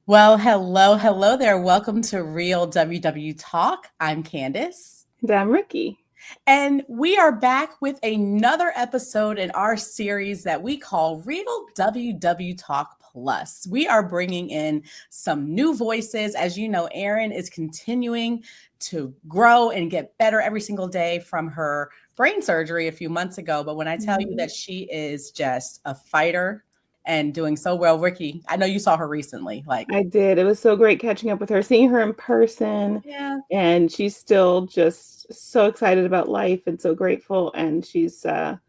Well, hello there. Welcome to Real WW Talk. I'm Candice. And I'm Rikki. And we are back with another episode in our series that we call Real WW Talk Plus. We are bringing in some new voices. As you know, Erin is continuing to grow and get better every single day from her brain surgery a few months ago. But when I tell you that she is just a fighter and doing so well, Rikki, I know you saw her recently. I did. It was so great catching up with her, seeing her in person. Yeah. And she's still just so excited about life and so grateful. And she's a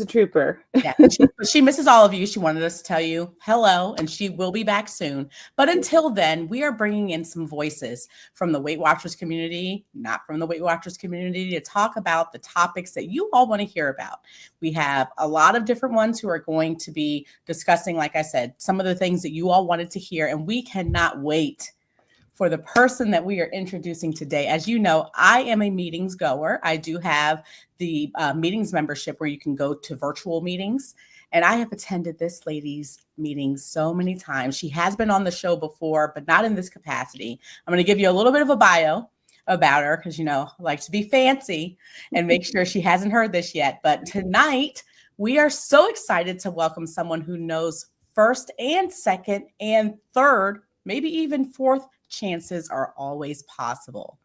trooper. Yeah, she misses all of you. She wanted us to tell you hello, and she will be back soon. But until then, we are bringing in some voices from the Weight Watchers community, not from the Weight Watchers community, to talk about the topics that you all want to hear about. We have a lot of different ones who are going to be discussing, like I said, some of the things that you all wanted to hear, and we cannot wait for the person that we are introducing today. As you know, I am a meetings goer. I do have the meetings membership where you can go to virtual meetings. And I have attended this lady's meetings so many times. She has been on the show before, but not in this capacity. I'm going to give you a little bit of a bio about her because, I like to be fancy and make sure she hasn't heard this yet. But tonight, we are so excited to welcome someone who knows first and second and third, maybe even fourth chances are always possible.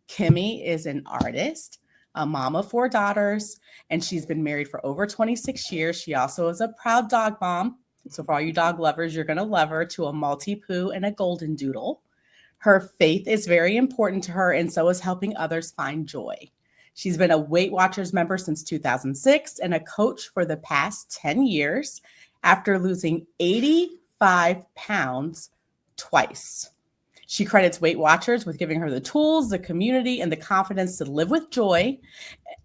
Kimmi is an artist, a mom of 4 daughters, and she's been married for over 26 years. She also is a proud dog mom. So for all you dog lovers, you're going to love her, to a Maltipoo and a Golden Doodle. Her faith is very important to her, and so is helping others find joy. She's been a Weight Watchers member since 2006 and a coach for the past 10 years after losing 85 pounds twice. She credits Weight Watchers with giving her the tools, the community, and the confidence to live with joy,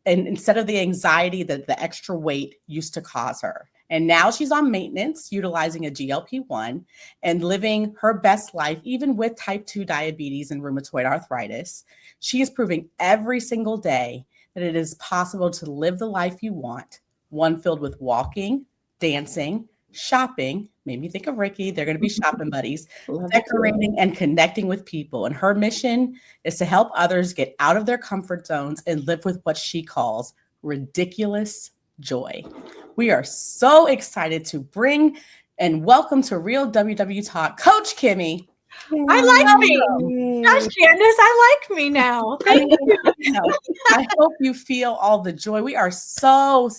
and instead of the anxiety that the extra weight used to cause her. And now she's on maintenance, utilizing a GLP-1 and living her best life, even with type 2 diabetes and rheumatoid arthritis. She is proving every single day that it is possible to live the life you want, one filled with walking, dancing, shopping. Made me think of Rikki. They're going to be shopping buddies, decorating and connecting with people. And her mission is to help others get out of their comfort zones and live with what she calls ridiculous joy. We are so excited to bring and welcome to Real WW Talk, Coach Kimmi. I like me. Gosh, Candice, I like me now. Thank you. I hope you feel all the joy. We are so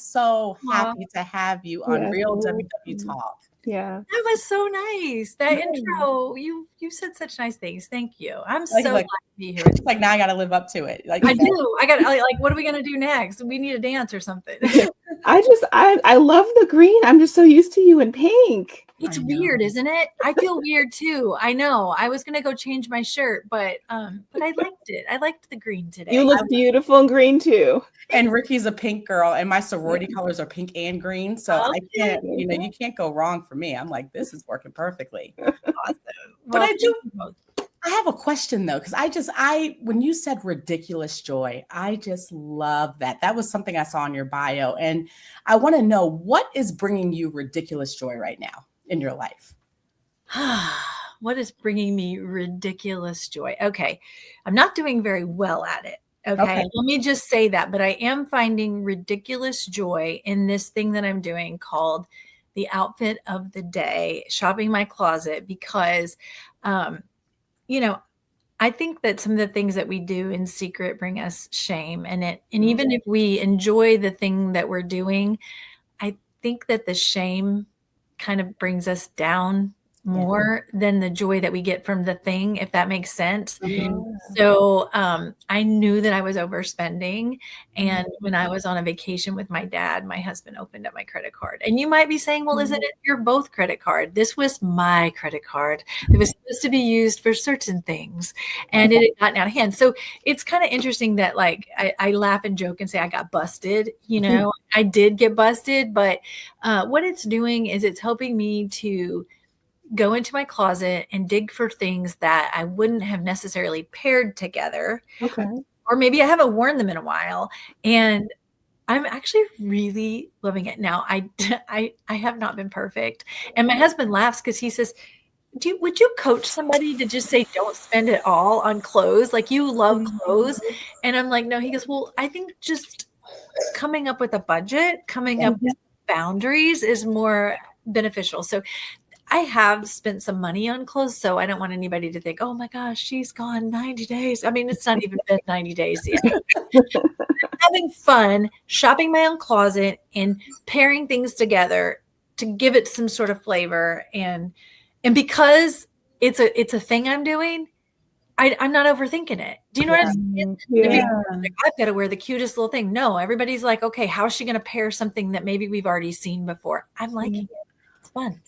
happy to have you on Real WW Talk. Yeah. That was so nice. That intro, you said such nice things. Thank you. I'm so glad to be here. It's like now I got to live up to it. I do. I got like, what are we going to do next? We need a dance or something. I love the green. I'm just so used to you in pink. It's weird, isn't it? I feel weird too. I know. I was gonna go change my shirt, but I liked it. I liked the green today. You look beautiful in green too. And Rikki's a pink girl, and my sorority colors are pink and green. So I can't, you can't go wrong for me. I'm like, this is working perfectly. Awesome. But I have a question though, because when you said ridiculous joy, I just love that. That was something I saw in your bio. And I want to know, what is bringing you ridiculous joy right now in your life? What is bringing me ridiculous joy? Okay. I'm not doing very well at it. Okay. Let me just say that, but I am finding ridiculous joy in this thing that I'm doing called the outfit of the day, shopping my closet, because, I think that some of the things that we do in secret bring us shame, and even if we enjoy the thing that we're doing, I think that the shame kind of brings us down more than the joy that we get from the thing, if that makes sense. So I knew that I was overspending. And when I was on a vacation with my dad, my husband opened up my credit card. And you might be saying, well, isn't it your both credit card? This was my credit card. It was supposed to be used for certain things, and it had gotten out of hand. So it's kind of interesting that I laugh and joke and say I got busted. I did get busted, but what it's doing is it's helping me to go into my closet and dig for things that I wouldn't have necessarily paired together. Okay. Or maybe I haven't worn them in a while. And I'm actually really loving it. Now, I have not been perfect. And my husband laughs because he says, would you coach somebody to just say, don't spend it all on clothes? Like, you love clothes. And I'm like, no. He goes, well, I think just coming up with a budget, coming up with boundaries is more beneficial. So I have spent some money on clothes, so I don't want anybody to think, oh my gosh, she's gone 90 days. I mean, it's not even been 90 days yet. Having fun, shopping my own closet and pairing things together to give it some sort of flavor. And because it's a thing I'm doing, I'm not overthinking it. Do you know what I'm saying? Yeah. Like, I've got to wear the cutest little thing. No, everybody's like, okay, how is she going to pair something that maybe we've already seen before? I'm liking it. It's fun.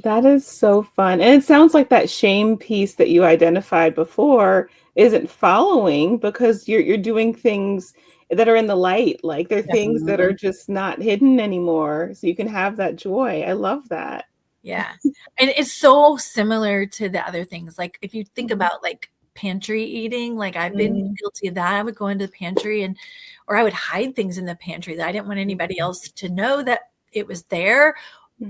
That is so fun. And it sounds like that shame piece that you identified before isn't following, because you're doing things that are in the light. Like, they're things that are just not hidden anymore. So you can have that joy. I love that. Yeah. And it's so similar to the other things. Like, if you think about like pantry eating, like I've been guilty of that. I would go into the pantry or I would hide things in the pantry that I didn't want anybody else to know that it was there,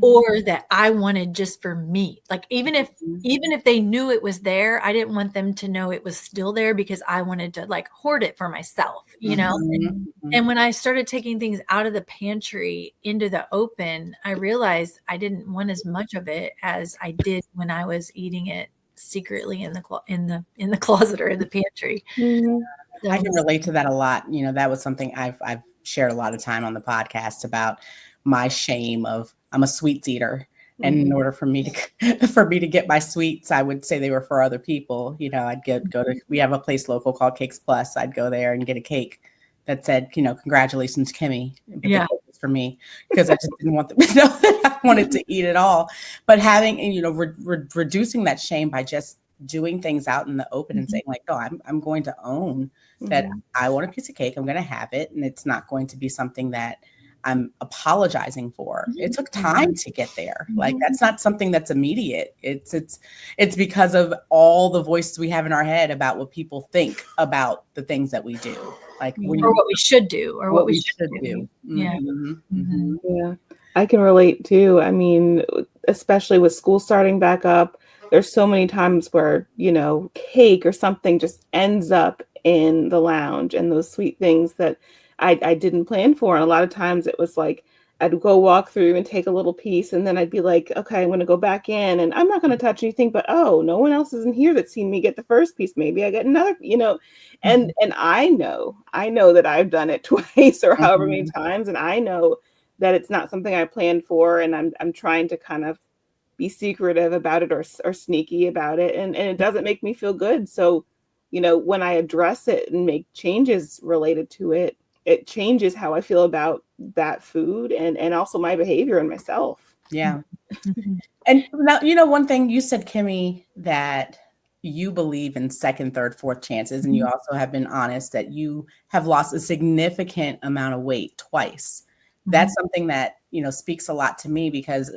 or that I wanted just for me. Like, even if they knew it was there, I didn't want them to know it was still there, because I wanted to like hoard it for myself, you know? And when I started taking things out of the pantry into the open, I realized I didn't want as much of it as I did when I was eating it secretly in the closet or in the pantry. I can relate to that a lot. You know, that was something I've shared a lot of time on the podcast about my shame of, I'm a sweets eater. And in order for me to get my sweets, I would say they were for other people. You know, I'd go to, we have a place local called Cakes Plus. I'd go there and get a cake that said, you know, congratulations, Kimmy. But the cake was for me, because I just didn't want them to know that I wanted to eat it all. But having, you know, reducing that shame by just doing things out in the open and saying like, oh, I'm going to own that I want a piece of cake. I'm going to have it. And it's not going to be something that I'm apologizing for. It took time to get there. Like, that's not something that's immediate. It's because of all the voices we have in our head about what people think about the things that we do, like or what we should do, or what we should do. Yeah, I can relate too. I mean, especially with school starting back up, there's so many times where, you know, cake or something just ends up in the lounge, and those sweet things that I didn't plan for. And a lot of times it was like, I'd go walk through and take a little piece, and then I'd be like, okay, I'm going to go back in, and I'm not going to touch anything, but oh, no one else is in here that's seen me get the first piece. Maybe I get another, you know, and I know that I've done it twice or however many times. And I know that it's not something I planned for. And I'm trying to kind of be secretive about it, or sneaky about it. And it doesn't make me feel good. So, you know, when I address it and make changes related to it, it changes how I feel about that food and also my behavior and myself. Yeah. And now, you know, one thing you said, Kimmy, that you believe in second, third, fourth chances. And you also have been honest that you have lost a significant amount of weight twice. That's something that, you know, speaks a lot to me, because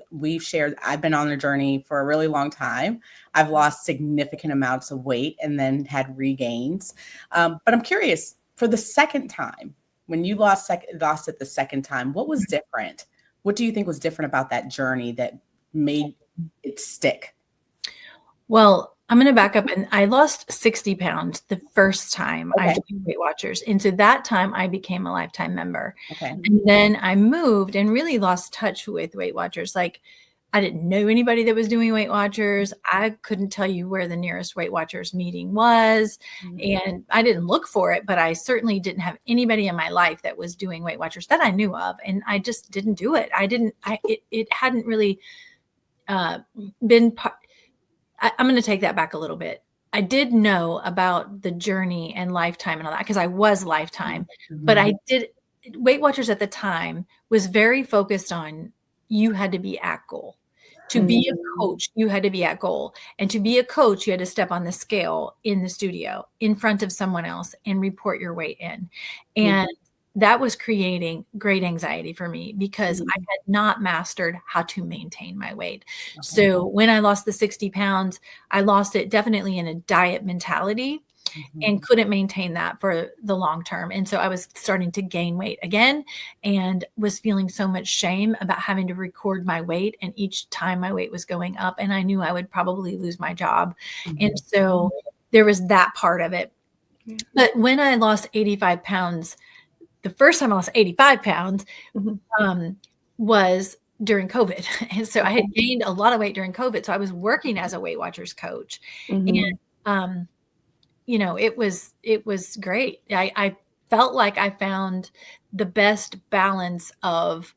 I've been on a journey for a really long time. I've lost significant amounts of weight and then had regains. But I'm curious, for the second time, when you lost it the second time, what was different? What do you think was different about that journey that made it stick? Well, I'm going to back up. And I lost 60 pounds the first time I joined Weight Watchers. And so that time I became a lifetime member. And then I moved and really lost touch with Weight Watchers. Like, I didn't know anybody that was doing Weight Watchers. I couldn't tell you where the nearest Weight Watchers meeting was. And I didn't look for it, but I certainly didn't have anybody in my life that was doing Weight Watchers that I knew of. And I just didn't do it. It hadn't really been part. I'm going to take that back a little bit. I did know about the journey and lifetime and all that, because I was lifetime, but Weight Watchers at the time was very focused on, you had to be at goal. To be a coach, you had to be at goal. And to be a coach, you had to step on the scale in the studio in front of someone else and report your weight in. And that was creating great anxiety for me, because I had not mastered how to maintain my weight. So when I lost the 60 pounds, I lost it definitely in a diet mentality. and couldn't maintain that for the long term. And so I was starting to gain weight again and was feeling so much shame about having to record my weight. And each time my weight was going up, and I knew I would probably lose my job. And so there was that part of it. But when I lost 85 pounds, the first time I lost 85 pounds was during COVID. And so I had gained a lot of weight during COVID. So I was working as a Weight Watchers coach. And, you know, it was great. I felt like I found the best balance of,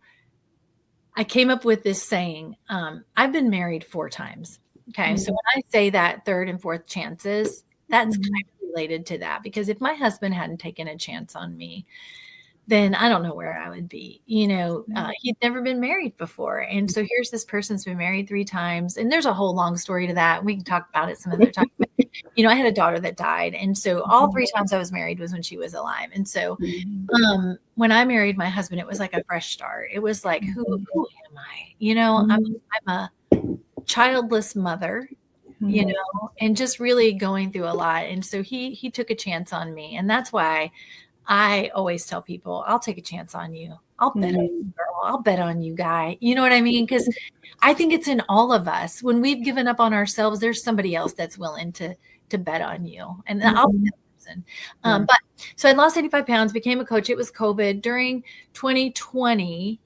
I came up with this saying, I've been married 4 times. Okay. So when I say that third and fourth chances, that's kind of related to that, because if my husband hadn't taken a chance on me, then I don't know where I would be. You know, he'd never been married before. And so here's this person's been married 3 times. And there's a whole long story to that. We can talk about it some other time. But, you know, I had a daughter that died. And so all 3 times I was married was when she was alive. And so when I married my husband, it was like a fresh start. It was like, who am I? You know, I'm a childless mother, you know, and just really going through a lot. And so he took a chance on me. And that's why I always tell people, I'll take a chance on you. I'll bet on you, girl. I'll bet on you, guy. You know what I mean? Because I think it's in all of us. When we've given up on ourselves, there's somebody else that's willing to bet on you. And I'll be that person. But so I lost 85 pounds, became a coach. It was COVID during 2020.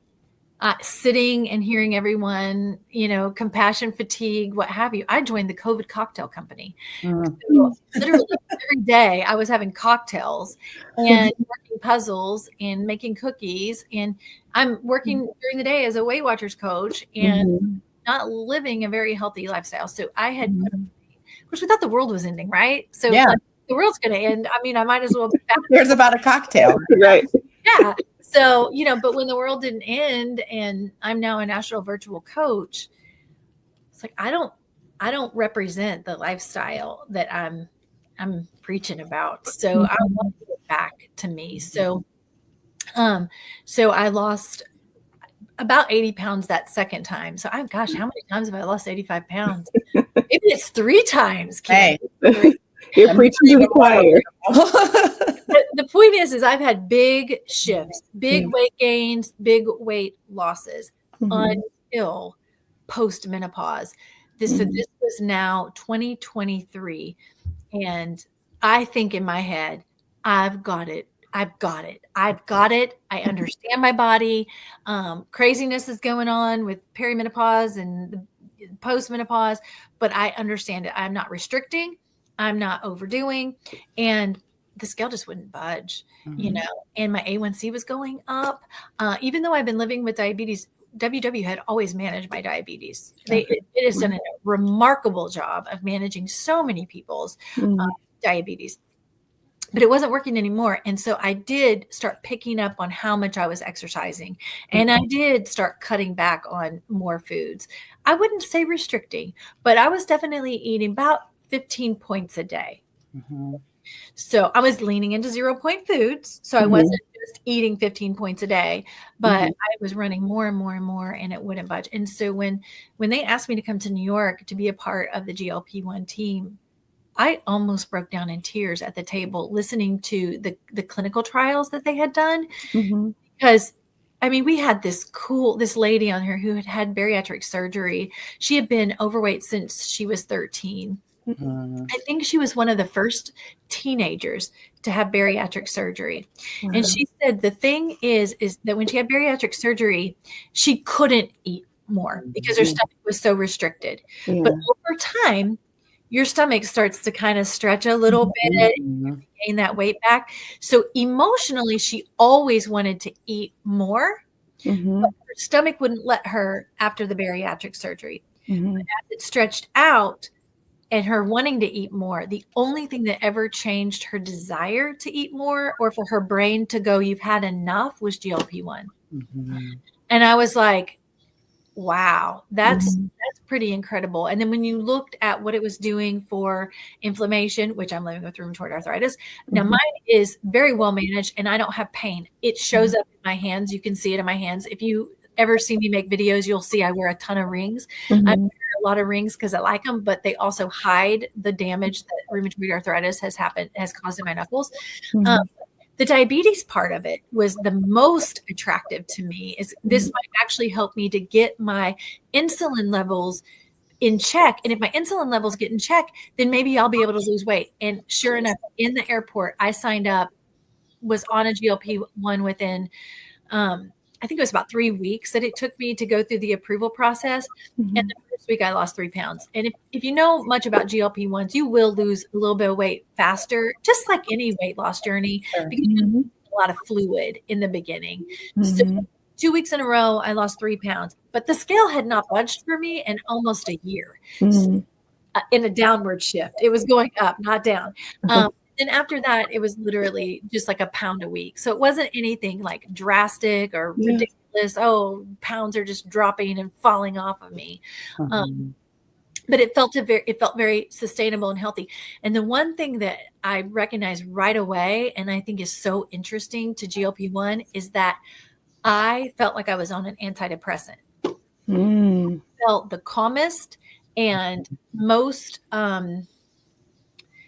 Sitting and hearing everyone, you know, compassion fatigue, what have you. I joined the COVID cocktail company. So literally every day I was having cocktails and working puzzles and making cookies. And I'm working during the day as a Weight Watchers coach and not living a very healthy lifestyle. So I had, of course, we thought the world was ending, right? So like, the world's going to end. I mean, I might as well be back. Here's about a cocktail. Right. Yeah. So, you know, but when the world didn't end and I'm now a national virtual coach, it's like, I don't represent the lifestyle that I'm preaching about. So I want to get back to me. So I lost about 80 pounds that second time. So gosh, how many times have I lost 85 pounds? Maybe it's 3 times. Hey. You're preaching to the choir. The point is I've had big shifts, big weight gains, big weight losses until post-menopause. This was now 2023. And I think in my head, I've got it. I understand my body. Craziness is going on with perimenopause and post-menopause, but I understand it. I'm not restricting. I'm not overdoing. And the scale just wouldn't budge, you know, and my A1C was going up. Even though I've been living with diabetes, WW had always managed my diabetes. It has done a remarkable job of managing so many people's diabetes, but it wasn't working anymore. And so I did start picking up on how much I was exercising, and I did start cutting back on more foods. I wouldn't say restricting, but I was definitely eating about 15 points a day. So I was leaning into 0-point foods. So I wasn't just eating 15 points a day, but I was running more and more and more, and it wouldn't budge. And so when they asked me to come to New York to be a part of the GLP-1 team, I almost broke down in tears at the table listening to the clinical trials that they had done. Because I mean, we had this lady on here who had bariatric surgery. She had been overweight since she was 13. I think she was one of the first teenagers to have bariatric surgery. And she said the thing is that when she had bariatric surgery, she couldn't eat more because her stomach was so restricted. But over time, your stomach starts to kind of stretch a little bit and gain that weight back. So emotionally, she always wanted to eat more, but her stomach wouldn't let her after the bariatric surgery. But as it stretched out, and her wanting to eat more, the only thing that ever changed her desire to eat more or for her brain to go, you've had enough, was GLP-1. And I was like, wow, that's pretty incredible. And then when you looked at what it was doing for inflammation, which I'm living with rheumatoid arthritis. Now mine is very well managed and I don't have pain. It shows up in my hands. You can see it in my hands. If you ever see me make videos, you'll see I wear a ton of rings. Mm-hmm. I wear a lot of rings because I like them, but they also hide the damage that rheumatoid arthritis has caused in my knuckles. Mm-hmm. The diabetes part of it was the most attractive to me. This might actually help me to get my insulin levels in check. And if my insulin levels get in check, then maybe I'll be able to lose weight. And sure enough, in the airport, I signed up, was on a GLP-1 within, I think it was about 3 weeks that it took me to go through the approval process. Mm-hmm. And the first week I lost 3 pounds. And if you know much about GLP-1s, you will lose a little bit of weight faster, just like any weight loss journey, because you lose a lot of fluid in the beginning. So 2 weeks in a row, I lost 3 pounds, but the scale had not budged for me in almost a year. So, in a downward shift. It was going up, not down. Then after that, it was literally just like a pound a week. So it wasn't anything like drastic or ridiculous. Oh, pounds are just dropping and falling off of me. But it felt very sustainable and healthy. And the one thing that I recognized right away, and I think is so interesting to GLP-1, is that I felt like I was on an antidepressant. Felt the calmest and most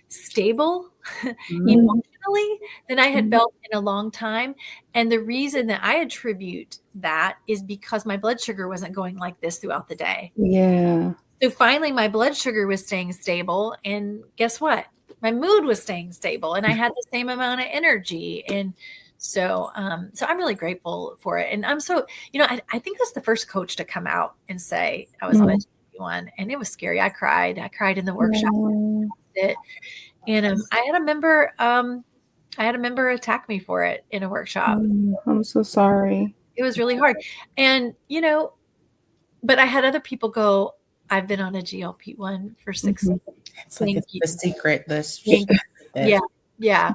stable emotionally than I had felt in a long time. And the reason that I attribute that is because my blood sugar wasn't going like this throughout the day. Yeah. So finally my blood sugar was staying stable. And guess what? My mood was staying stable and I had the same amount of energy. And so I'm really grateful for it. And I'm so, I think I was the first coach to come out and say I was on a GLP-1, and it was scary. I cried in the workshop. And I had a member attack me for it in a workshop. I'm so sorry. It was really hard. And, but I had other people go, I've been on a GLP-1 for 6 months. It's like the secret. Yeah.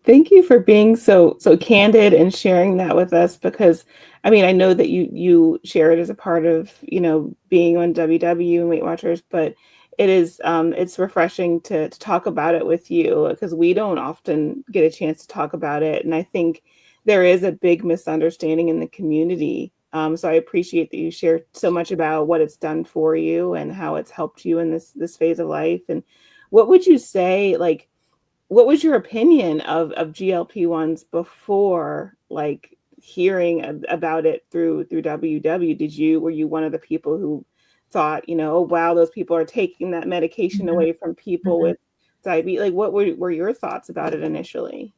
Thank you for being so candid and sharing that with us, because I mean, I know that you share it as a part of, being on WW and Weight Watchers, but it is it's refreshing to talk about it with you, because we don't often get a chance to talk about it. And I think there is a big misunderstanding in the community. So I appreciate that you share so much about what it's done for you and how it's helped you in this phase of life. And what would you say, like, what was your opinion of GLP-1s before, like, hearing about it through WW? Were you one of the people who thought, oh, wow, those people are taking that medication away from people with diabetes? Like, what were your thoughts about it initially?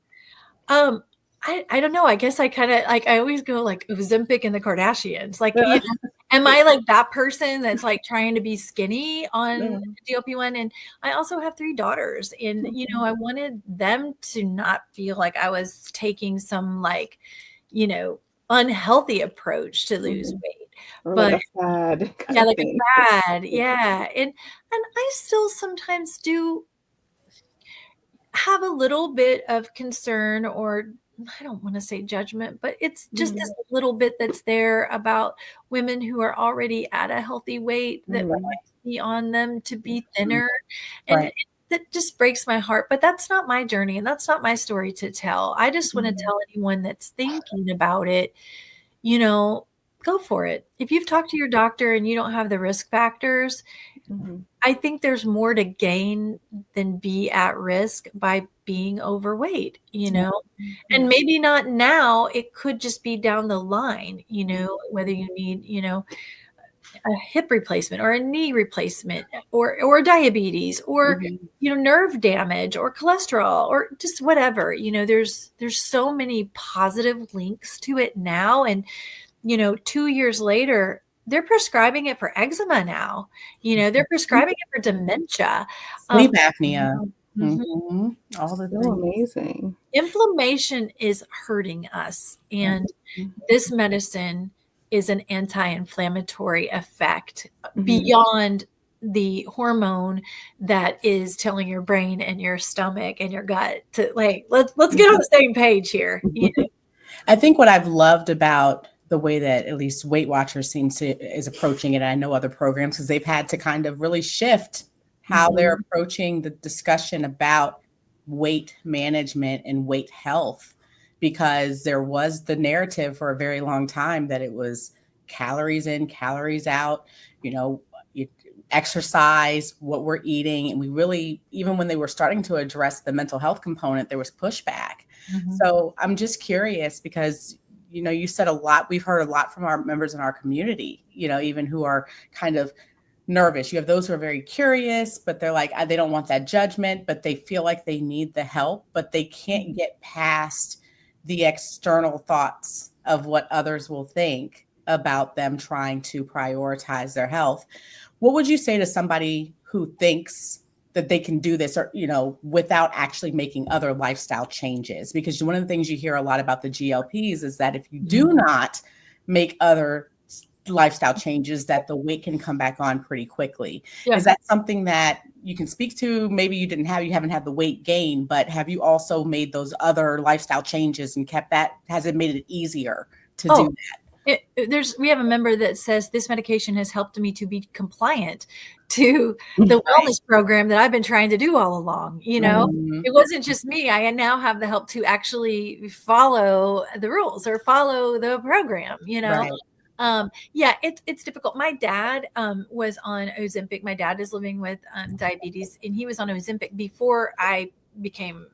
I don't know. I guess I kind of I always go like Ozempic and the Kardashians. Like, am I like that person that's like trying to be skinny on GLP-1? And I also have 3 daughters, and I wanted them to not feel like I was taking some like, unhealthy approach to lose weight. Or but like a fad. Like a fad. Yeah. And I still sometimes do have a little bit of concern, or I don't want to say judgment, but it's just this little bit that's there about women who are already at a healthy weight that want to be on them to be thinner. And that just breaks my heart. But that's not my journey, and that's not my story to tell. I just want to tell anyone that's thinking about it, go for it. If you've talked to your doctor and you don't have the risk factors, I think there's more to gain than be at risk by being overweight, and maybe not now. It could just be down the line, whether you need, a hip replacement or a knee replacement or diabetes or, nerve damage or cholesterol or just whatever, there's so many positive links to it now. And, 2 years later, they're prescribing it for eczema now. They're prescribing it for dementia. Sleep apnea. All the things. Amazing. Inflammation is hurting us. And this medicine is an anti-inflammatory effect beyond the hormone that is telling your brain and your stomach and your gut to like, let's get on the same page here. I think what I've loved about the way that at least Weight Watchers is approaching it, and I know other programs, because they've had to kind of really shift how they're approaching the discussion about weight management and weight health. because there was the narrative for a very long time that it was calories in, calories out, you know, exercise, what we're eating. And we really, even when they were starting to address the mental health component, there was pushback. So I'm just curious because, you know, you said a lot, we've heard a lot from our members in our community, you know, even who are kind of nervous. You have those who are very curious, but they're like, they don't want that judgment, but they feel like they need the help, but they can't get past the external thoughts of what others will think about them trying to prioritize their health. What would you say to somebody who thinks that they can do this, or, you know, without actually making other lifestyle changes? Because one of the things you hear a lot about the GLPs is that if you do not make other lifestyle changes, that the weight can come back on pretty quickly. Yeah. Is that something that you can speak to? Maybe you haven't had the weight gain, but have you also made those other lifestyle changes and kept that? Has it made it easier to do that? We have a member that says this medication has helped me to be compliant to the wellness program that I've been trying to do all along. You know, it wasn't just me. I now have the help to actually follow the rules or follow the program, you know? Yeah, it's difficult. My dad was on Ozempic. My dad is living with diabetes, and he was on Ozempic before I became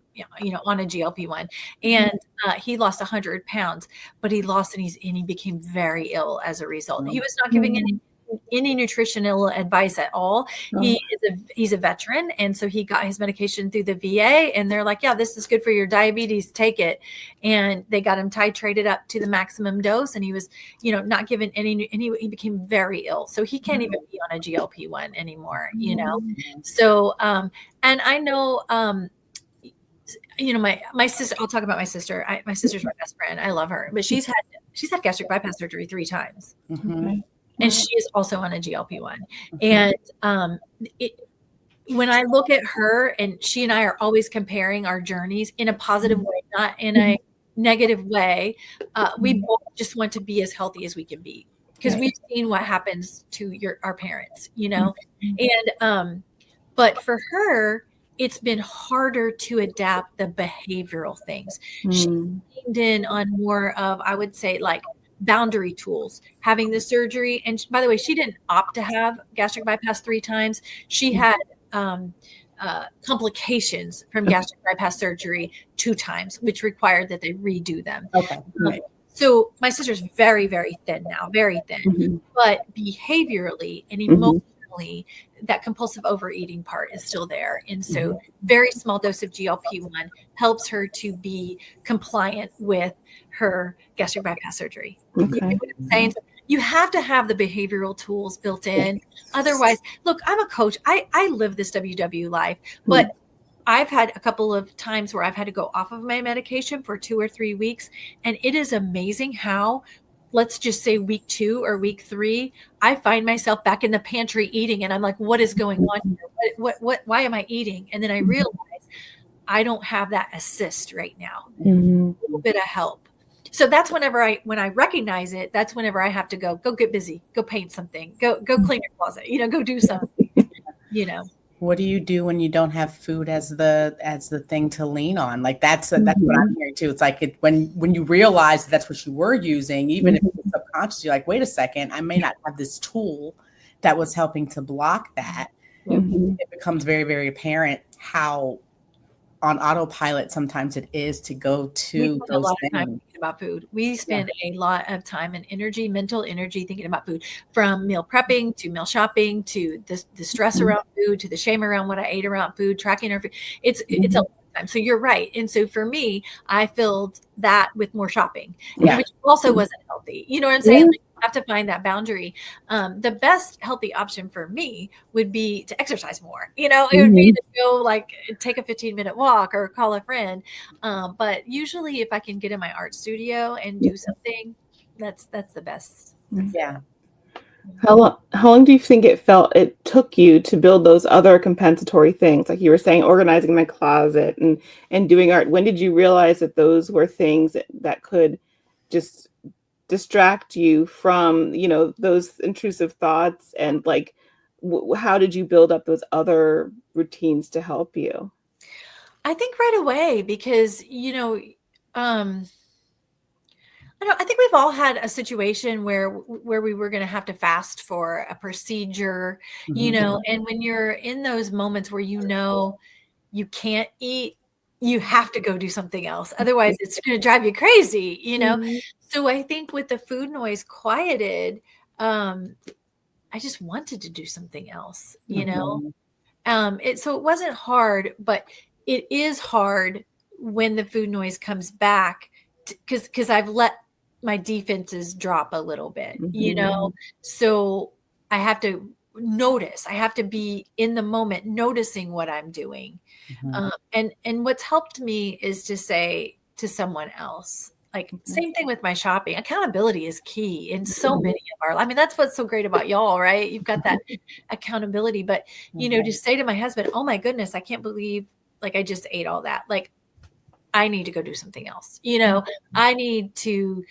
on a GLP-1, and he lost 100 pounds, but he lost and he became very ill as a result. He was not giving any nutritional advice at all. He's a veteran, and so he got his medication through the VA, and they're like, yeah, this is good for your diabetes, take it. And they got him titrated up to the maximum dose, and he was not given any, and he became very ill, so he can't even be on a GLP-1 anymore, so and I know my sister, I'll talk about my sister. My sister's my best friend. I love her, but she's had gastric bypass surgery 3 times. And she is also on a GLP-1. And when I look at her, and she and I are always comparing our journeys in a positive way, not in a negative way. We both just want to be as healthy as we can be, because we've seen what happens to our parents, and but for her, it's been harder to adapt the behavioral things. She leaned in on more of, I would say, like boundary tools, having the surgery. And by the way, she didn't opt to have gastric bypass 3 times. She had complications from gastric bypass surgery 2 times, which required that they redo them. So my sister's very, very thin now, very thin, but behaviorally and emotionally, that compulsive overeating part is still there. And so very small dose of GLP-1 helps her to be compliant with her gastric bypass surgery. You know what I'm saying? So you have to have the behavioral tools built in. Otherwise, look, I'm a coach. I live this WW life, but I've had a couple of times where I've had to go off of my medication for 2 or 3 weeks. And it is amazing how, let's just say week 2 or week 3, I find myself back in the pantry eating, and I'm like, what is going on here? Why am I eating? And then I realize I don't have that assist right now. A little bit of help. So that's when I recognize it, that's whenever I have to go get busy, go paint something, go clean your closet, go do something, What do you do when you don't have food as the thing to lean on? Like that's what I'm hearing too. It's like when you realize that's what you were using, even if it's subconscious, you're like, wait a second, I may not have this tool that was helping to block that. It becomes very, very apparent how on autopilot sometimes it is to go to those things. Thinking about food. We spend a lot of time and energy, mental energy, thinking about food, from meal prepping to meal shopping to the stress around food to the shame around what I ate around food, tracking our food. It's a long time. So you're right. And so for me, I filled that with more shopping, which also wasn't healthy. You know what I'm saying? Like, you have to find that boundary. The best healthy option for me would be to exercise more. It would be to go take a 15-minute walk or call a friend. But usually if I can get in my art studio and do something, that's the best. How long do you think it took you to build those other compensatory things? Like you were saying, organizing my closet and doing art. When did you realize that those were things that could just distract you from, those intrusive thoughts? And like, how did you build up those other routines to help you? I think right away, because, I think we've all had a situation where we were going to have to fast for a procedure, and when you're in those moments where you can't eat, you have to go do something else. Otherwise, it's going to drive you crazy, So I think with the food noise quieted, I just wanted to do something else, so it wasn't hard, but it is hard when the food noise comes back because I've let my defenses drop a little bit, so I have to notice. I have to be in the moment, noticing what I'm doing. And what's helped me is to say to someone else, like, same thing with my shopping. Accountability is key in so many of our, that's what's so great about y'all, right? You've got that accountability, but to say to my husband, oh my goodness, I can't believe like I just ate all that. Like, I need to go do something else. I need to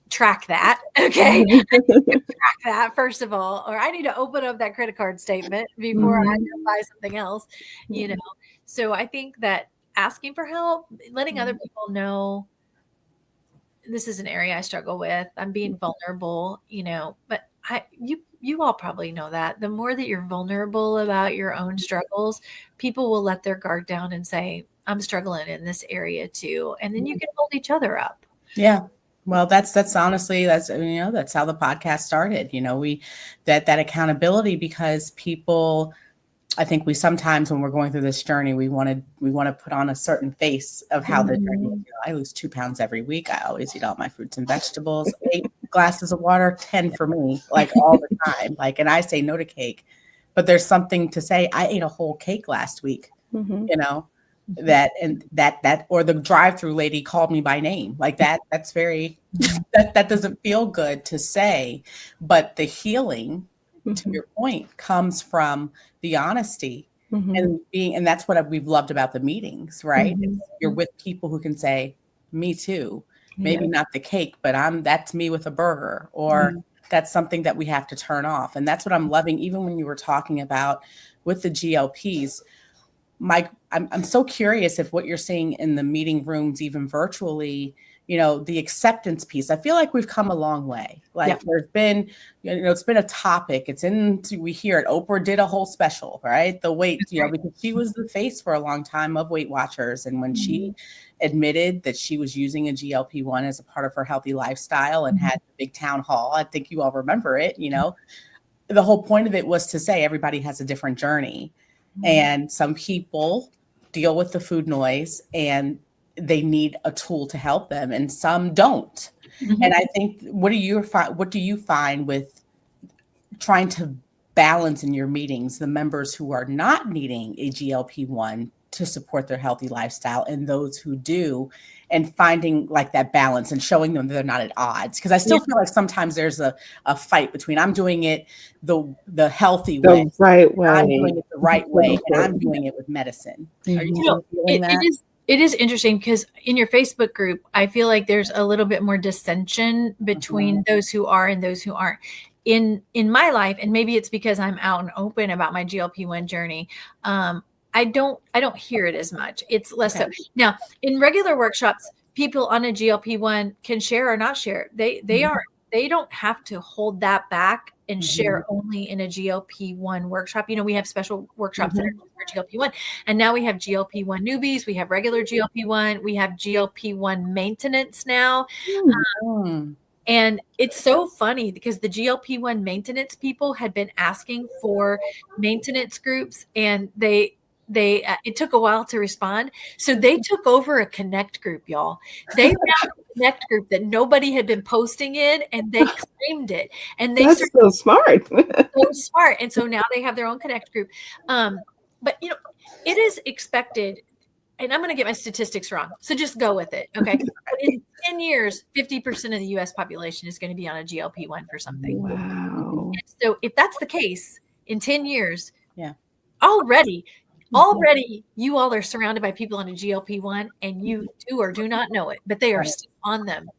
track that. Okay. Track that first of all, or I need to open up that credit card statement before I go buy something else, So I think that asking for help, letting other people know this is an area I struggle with, I'm being vulnerable, but you all probably know that the more that you're vulnerable about your own struggles, people will let their guard down and say, I'm struggling in this area too. And then you can hold each other up. Yeah. Well, that's honestly, that's how the podcast started, that accountability, because people, I think we sometimes, when we're going through this journey, we want to put on a certain face of how the journey, I lose 2 pounds every week. I always eat all my fruits and vegetables, 8 glasses of water, 10 for me, like all the time. Like, and I say no to cake, but there's something to say. I ate a whole cake last week, that or the drive-through lady called me by name, like that's very, that doesn't feel good to say, but the healing, to your point, comes from the honesty and that's what we've loved about the meetings, right? You're with people who can say, me too, maybe not the cake, but that's me with a burger, or that's something that we have to turn off. And that's what I'm loving. Even when you were talking about with the GLPs, Mike, I'm so curious if what you're seeing in the meeting rooms, even virtually, the acceptance piece. I feel like we've come a long way. Like there's been, it's been a topic. We hear it. Oprah did a whole special, right? The weight, because she was the face for a long time of Weight Watchers. And when she admitted that she was using a GLP-1 as a part of her healthy lifestyle and had the big town hall, I think you all remember it, the whole point of it was to say everybody has a different journey. And some people deal with the food noise and they need a tool to help them, and some don't. And I think, what do you find with trying to balance in your meetings the members who are not needing a GLP-1 to support their healthy lifestyle and those who do, and finding like that balance and showing them that they're not at odds? Because I still feel like sometimes there's a fight between I'm doing it the healthy way, the right way, I'm doing it the right way, and I'm doing it with medicine. Are you feeling that? It is interesting because in your Facebook group, I feel like there's a little bit more dissension between those who are and those who aren't. In my life, and maybe it's because I'm out and open about my GLP-1 journey, I don't hear it as much. It's less so. Now, in regular workshops, people on a GLP-1 can share or not share. They don't have to hold that back and share only in a GLP-1 workshop. We have special workshops that are for GLP-1, and now we have GLP-1 newbies. We have regular GLP-1. We have GLP-1 maintenance now. And it's so funny because the GLP-1 maintenance people had been asking for maintenance groups, and it took a while to respond. So they took over a Connect group, y'all. They found a Connect group that nobody had been posting in, and they claimed it. And that's so smart. So smart. And so now they have their own Connect group. But it is expected, and I'm going to get my statistics wrong, so just go with it. Okay. In 10 years, 50% of the US population is going to be on a GLP-1 for something. Wow. And so if that's the case, in 10 years, already you all are surrounded by people on a GLP-1, and you do or do not know it, but they are still on them,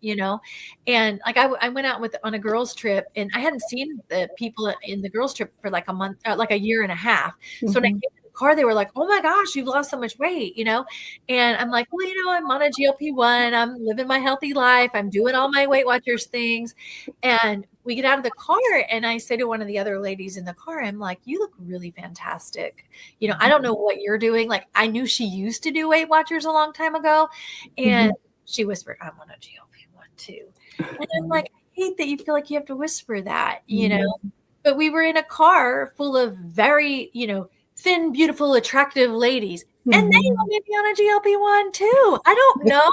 And like I went out on a girls trip, and I hadn't seen the people in the girls trip for like a month, like a year and a half. So when I came to the car, they were like, oh my gosh, you've lost so much weight, you know? And I'm like, well, you know, I'm on a GLP-1, I'm living my healthy life, I'm doing all my Weight Watchers things. And we get out of the car and I say to one of the other ladies in the car, I'm like, you look really fantastic. You know, I don't know what you're doing. Like, I knew she used to do Weight Watchers a long time ago. And she whispered, I'm on a GLP-1 too. And I'm like, I hate that you feel like you have to whisper that, you know, but we were in a car full of very, you know, thin, beautiful, attractive ladies. And they wanted me on a GLP-1 too. I don't know,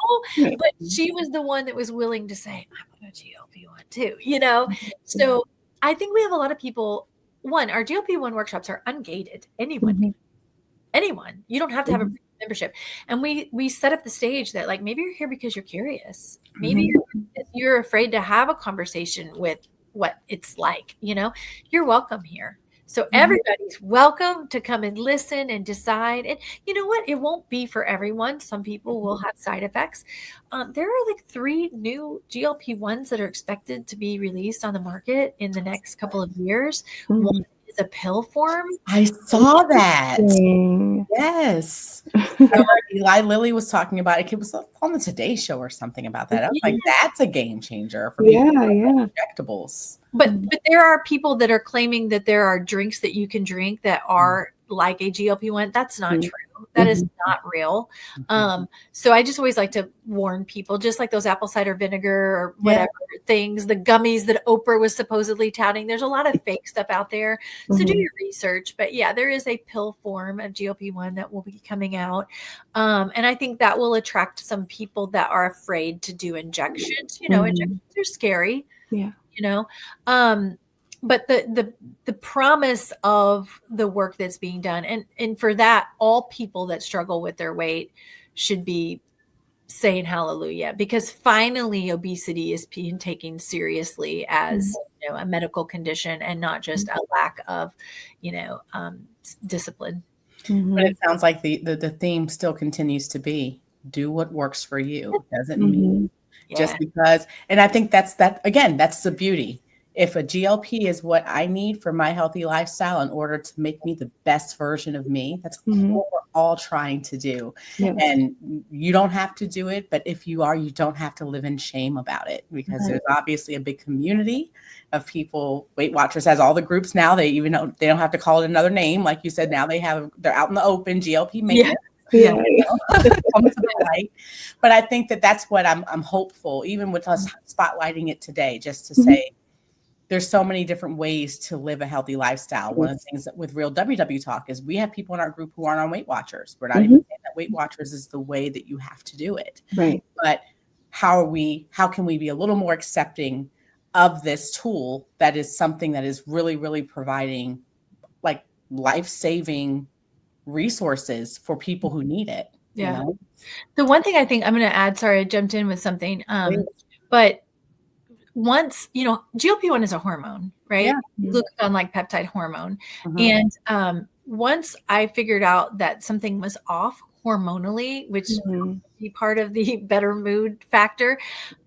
but she was the one that was willing to say, I'm on a GLP-1 too, you know? So I think we have a lot of people, one, our GLP-1 workshops are ungated. Anyone, you don't have to have a membership. And we set up the stage that like, maybe you're here because you're curious. Maybe you're afraid to have a conversation with what it's like, you know, you're welcome here. So everybody's welcome to come and listen and decide. And you know what? It won't be for everyone. Some people will have side effects. There are like 3 new GLP-1s that are expected to be released on the market in the next couple of years. One is a pill form. I saw that. Yes. Eli Lilly was talking about it. It was on the Today Show or something about that. I was like, that's a game changer for people with injectables. But there are people that are claiming that there are drinks that you can drink that are like a GLP-1. That's not true. That is not real. So I just always like to warn people, just like those apple cider vinegar or whatever things, the gummies that Oprah was supposedly touting. There's a lot of fake stuff out there. So do your research. But yeah, there is a pill form of GLP-1 that will be coming out. And I think that will attract some people that are afraid to do injections. You know, injections are scary. Yeah. You know, but the promise of the work that's being done, and for that, all people that struggle with their weight should be saying hallelujah, because finally obesity is being taken seriously as you know, a medical condition and not just a lack of, you know, discipline. But it sounds like the theme still continues to be do what works for you. Doesn't mean just because, and I think that's the beauty. If a GLP is what I need for my healthy lifestyle in order to make me the best version of me, that's what we're all trying to do. And you don't have to do it, but if you are, you don't have to live in shame about it, because there's obviously a big community of people. Weight Watchers has all the groups now. They even know they don't have to call it another name. Like you said, now they're out in the open, GLP maintenance. Come to the light. But I think that's what I'm hopeful, even with us spotlighting it today, just to say there's so many different ways to live a healthy lifestyle. One of the things that with Real WW Talk is we have people in our group who aren't on Weight Watchers. We're not even saying that Weight Watchers is the way that you have to do it. Right. But how can we be a little more accepting of this tool that is something that is really, really providing like life-saving resources for people who need it. Yeah. You know? The one thing I think I'm going to add, sorry, I jumped in with something, but once, you know, GLP-1 is a hormone, right? Glucagon like peptide hormone. And once I figured out that something was off hormonally, which would be part of the better mood factor,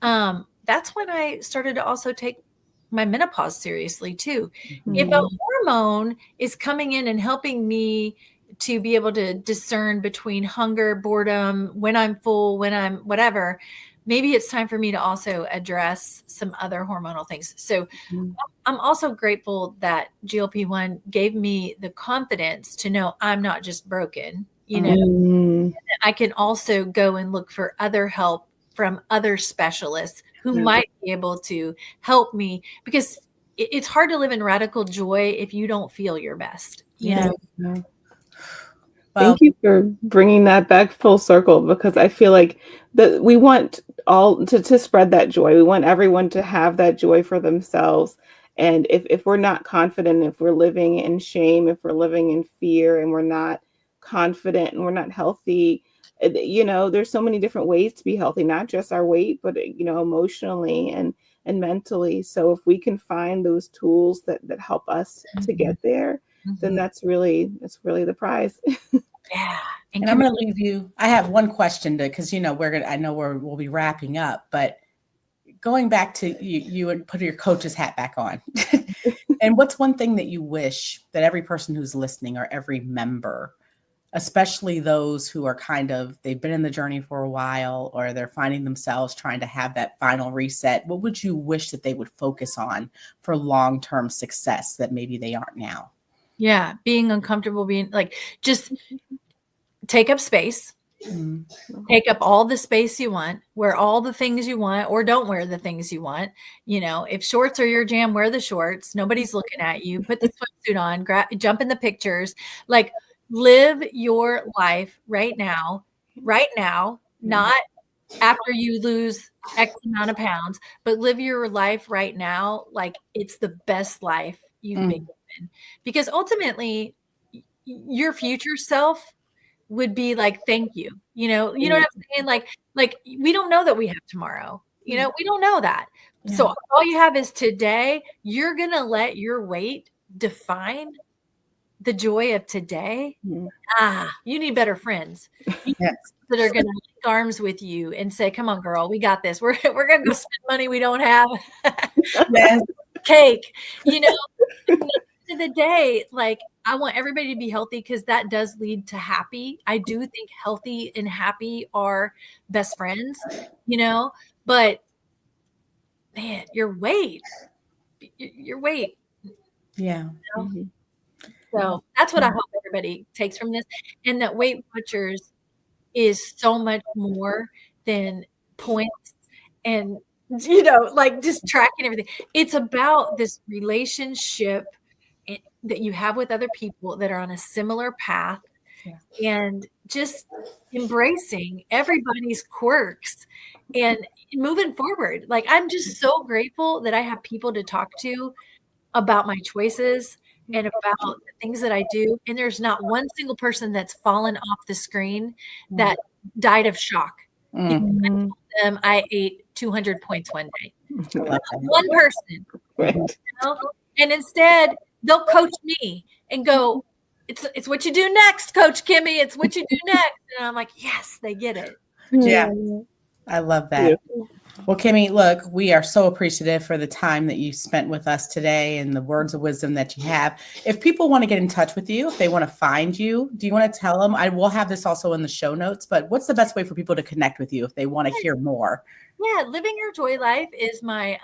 that's when I started to also take my menopause seriously too. If a hormone is coming in and helping me to be able to discern between hunger, boredom, when I'm full, when I'm whatever, maybe it's time for me to also address some other hormonal things. So I'm also grateful that GLP-1 gave me the confidence to know I'm not just broken, you know, I can also go and look for other help from other specialists who might be able to help me, because it's hard to live in radical joy if you don't feel your best, you know? Thank you for bringing that back full circle, because I feel like that we want all to spread that joy. We want everyone to have that joy for themselves. And if we're not confident, if we're living in shame, if we're living in fear and we're not confident and we're not healthy, you know, there's so many different ways to be healthy, not just our weight, but, you know, emotionally and mentally. So if we can find those tools that help us to get there, then that's really the prize. And I'm going to leave you. I have one question because, you know, we'll be wrapping up, but going back to you would put your coach's hat back on. And what's one thing that you wish that every person who's listening or every member especially those who are they've been in the journey for a while, or they're finding themselves trying to have that final reset, what would you wish that they would focus on for long-term success that maybe they aren't now? Yeah. Being uncomfortable, just take up space. Take up all the space you want, wear all the things you want, or don't wear the things you want. If shorts are your jam, wear the shorts. Nobody's looking at you. Put the swimsuit on, jump in the pictures, live your life right now, not after you lose X amount of pounds, but live your life right now like it's the best life you've been given. Because ultimately, your future self would be like, thank you. You know what I'm saying? Like we don't know that we have tomorrow. We don't know that. Yeah. So all you have is today. You're going to let your weight define the joy of today. You need better friends. Yes. That are going to link arms with you and say, come on, girl, we got this. We're going to go spend money we don't have. Yes. Cake, at the end of the day, I want everybody to be healthy because that does lead to happy. I do think healthy and happy are best friends, but man, your weight. Yeah. So that's what I hope everybody takes from this. And that Weight Watchers is so much more than points and, just tracking everything. It's about this relationship that you have with other people that are on a similar path, and just embracing everybody's quirks and moving forward. I'm just so grateful that I have people to talk to about my choices and about the things that I do. And there's not one single person that's fallen off the screen that died of shock. I told them I ate 200 points one day. One person. Right. And instead, they'll coach me and go, it's what you do next, Coach Kimmi. It's what you do next. And I'm like, yes, they get it. Yeah. I love that. Yeah. Well, Kimmi, look, we are so appreciative for the time that you spent with us today and the words of wisdom that you have. If people want to get in touch with you, if they want to find you, do you want to tell them? I will have this also in the show notes, but what's the best way for people to connect with you if they want to hear more? Yeah, Living Your Joy Life is my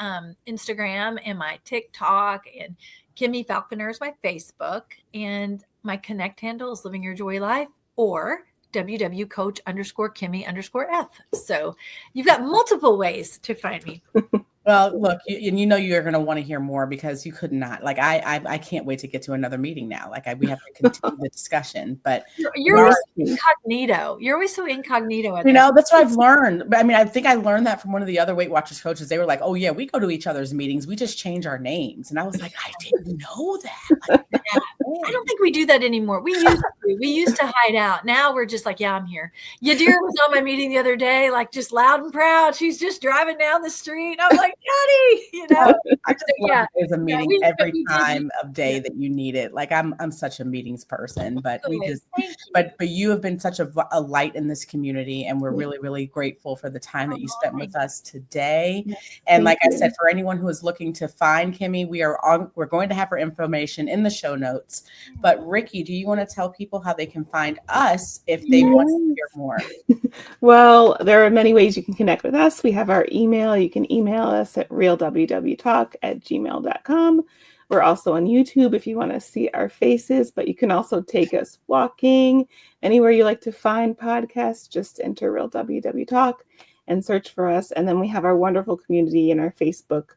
Instagram and my TikTok, and Kimmi Falconer is my Facebook, and my Connect handle is Living Your Joy Life or www.coach_Kimmi_F. So you've got multiple ways to find me. Well, look, and you're going to want to hear more because you could not. I can't wait to get to another meeting now. We have to continue the discussion. But you're always incognito. You're always so incognito. That's what I've learned. I mean, I think I learned that from one of the other Weight Watchers coaches. They were like, "Oh yeah, we go to each other's meetings. We just change our names." And I was like, "I didn't know that." I don't think we do that anymore. We used to hide out. Now we're just like, yeah, I'm here. Yadira was on my meeting the other day, just loud and proud. She's just driving down the street. I'm like, Daddy, I just love there's a meeting every time of day that you need it. I'm such a meetings person, but but you have been such a light in this community, and we're really, really grateful for the time that you spent with us today. And like I said, for anyone who is looking to find Kimmi, we're going to have her information in the show notes. But Rikki, do you want to tell people how they can find us if they want to hear more? Well, there are many ways you can connect with us. We have our email. You can email us at realwwtalk@gmail.com. We're also on YouTube if you want to see our faces, but you can also take us walking. Anywhere you like to find podcasts, just enter Real WW Talk and search for us. And then we have our wonderful community in our Facebook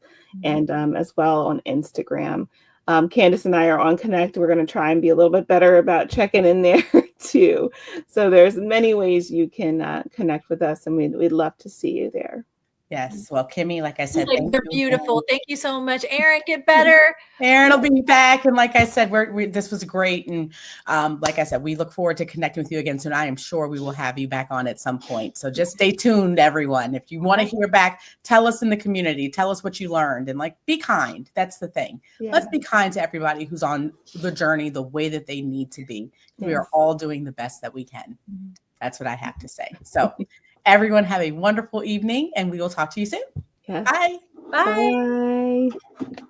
and as well on Instagram. Candice and I are on Connect. We're going to try and be a little bit better about checking in there too. So there's many ways you can connect with us, and we'd love to see you there. Yes. Well, Kimmi, like I said, they're beautiful. Thank you so much. Aaron, get better. Aaron will be back. And like I said, this was great. And like I said, we look forward to connecting with you again soon. I am sure we will have you back on at some point. So just stay tuned, everyone. If you want to hear back, tell us in the community. Tell us what you learned. And be kind. That's the thing. Yeah. Let's be kind to everybody who's on the journey the way that they need to be. Yes. We are all doing the best that we can. That's what I have to say. So everyone have a wonderful evening, and we will talk to you soon. Yes. Bye. Bye. Bye.